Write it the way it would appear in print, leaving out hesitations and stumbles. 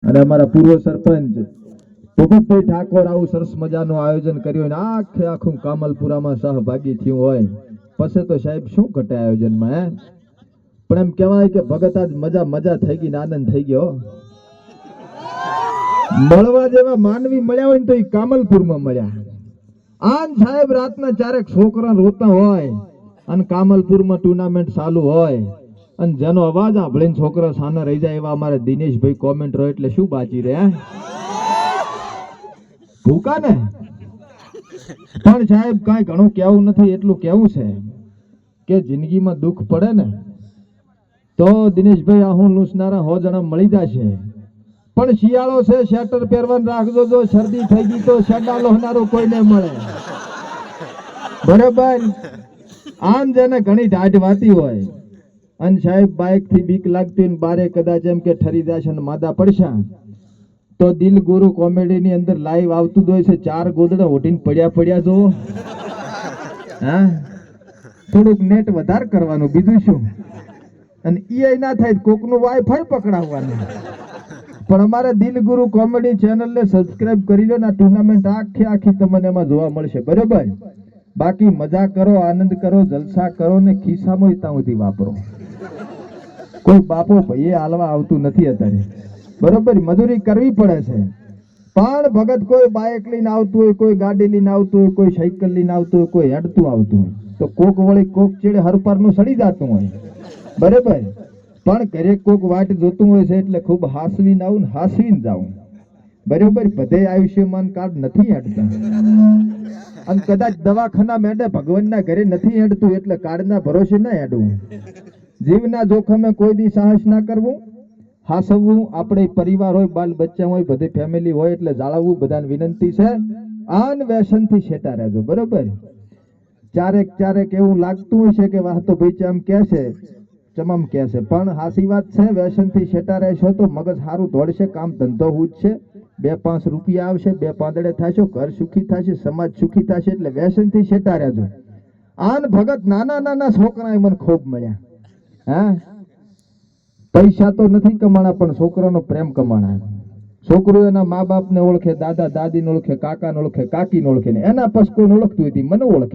અને અમારા પૂર્વ સરપંચ ભૂપતભાઈ ઠાકોર આવું સરસ મજાનું આયોજન કર્યું અને આખે આખું કામલપુરામાં સહભાગી થયું હોય પછી તો સાહેબ શું ઘટે આયોજનમાં હે? પણ એમ કહેવાય કે ભગત આજ મજા મજા થઈ ગઈ ને આનંદ થઈ ગયો. મળવા જેવા માનવી મળ્યા હોય ને તો એ કામલપુરમાં મળ્યા. આન સાહેબ રાતના ચારેક છોકરા રોતા હોય અને કામલપુરમાં ટુર્નામેન્ટ ચાલુ હોય અને જેનો અવાજ સાંભળીને છોકરા સાના રહી જાય એવા અમારે દિનેશભાઈ કોમેન્ટ રહે એટલે શું બાકી રહે? ભૂકા ને પણ સાહેબ કાંઈ ઘણું કેવું નથી, એટલું કેવું છે કે જિંદગીમાં દુઃખ પડે ને તો દિનેશભાઈ આહું લૂસનારા 100 જણા મળી જશે, પણ શિયાળો છે શેટર પહેરવાનું રાખજો, જો શરદી થઈ ગઈ તો શેડા લોહનારું કોઈ નહીં મળે. બરાબર? આમ જેને ઘણી ઢાઢ વાતી હોય અને સાહેબ બાઇક થી બીક લાગતી હોય બારે કદાચ એમ કે ઠરી જશે અને માદા પડશે તો દિલ ગુરુ કોમેડી ની અંદર લાઈવ આવતું હોય છે, 4 ગોદડા ઓઢીને પડ્યા જો. હા, થોડુંક નેટ વધારે કરવાનું, બીજું શું? અને ઈ ના થાય કોકનું વાઈફાઈ પકડાવવાનું. પણ અમારે દિલ ગુરુ કોમેડી ચેનલ ને સબસ્ક્રાઇબ કરી લો ને, ટુર્નામેન્ટ આખી તમને એમાં જોવા મળશે. બરોબર? બાકી મજા કરો, આનંદ કરો, જલસા કરો ને ખિસ્સામાં ત્યાં સુધી વાપરો. કોઈ બાપો ભાઈએ હાલવા આવતું નથી અત્યારે. બરોબર? મજૂરી કરવી પડે છે. પણ ભગત કોઈ બાઇક લઈને આવતું હોય, કોઈ ગાડી લઈને આવતું હોય, કોઈ સાયકલ લઈને આવતું હોય, કોઈ હેડતું આવતું હોય તો કોક વળી કોક ચેડે હરપારનું સડી જતું હોય. બરોબર? પણ ઘરે કોક વાટ જોતું હોય છે એટલે ખૂબ હાસવીને આવું ને હાસવીને જાવું. બરોબર? બધે આયુષ્યમાન કાર્ડ નથી હેડતા અને કદાચ દવાખાના મેડે ભગવાનના ઘરે નથી હેડતું એટલે કાર્ડના ભરોસે ના હેડવું. જીવના જોખમે કોઈ દી સાહસ ના કરવું, હાસવવું. આપણે પરિવાર હોય, બાલ બચ્ચા હોય, બધી ફેમિલી હોય એટલે જાળવવું. બધાને વિનંતી છે આન વ્યસનથી છેટા રહેજો. બરોબર? ચારેક એવું લાગતું હોય છે કે વાહ તો ભાઈ ચમ કે છે ચમમ કે છે, પણ હાસી વાત છે. વ્યસનથી છેટા રહેશો તો મગજ સારું દોડશે, કામ ધંધો ઉજશે, 2-5 રૂપિયા આવશે, 2 પાંદડે થશો, ઘર સુખી થશે, સમાજ સુખી થશે. એટલે વ્યસનથી છેટા રહેજો. આન ભગત નાના છોકરા મને ખૂબ મળ્યા. હા, પૈસા તો નથી કમાણા પણ છોકરાનો પ્રેમ કમાણા. છોકરો એના મા બાપને ઓળખે, દાદા દાદીને ઓળખે, કાકાને ઓળખે, કાકીને ઓળખે ને એના પછી કોઈને ઓળખતું હોય મને ઓળખે.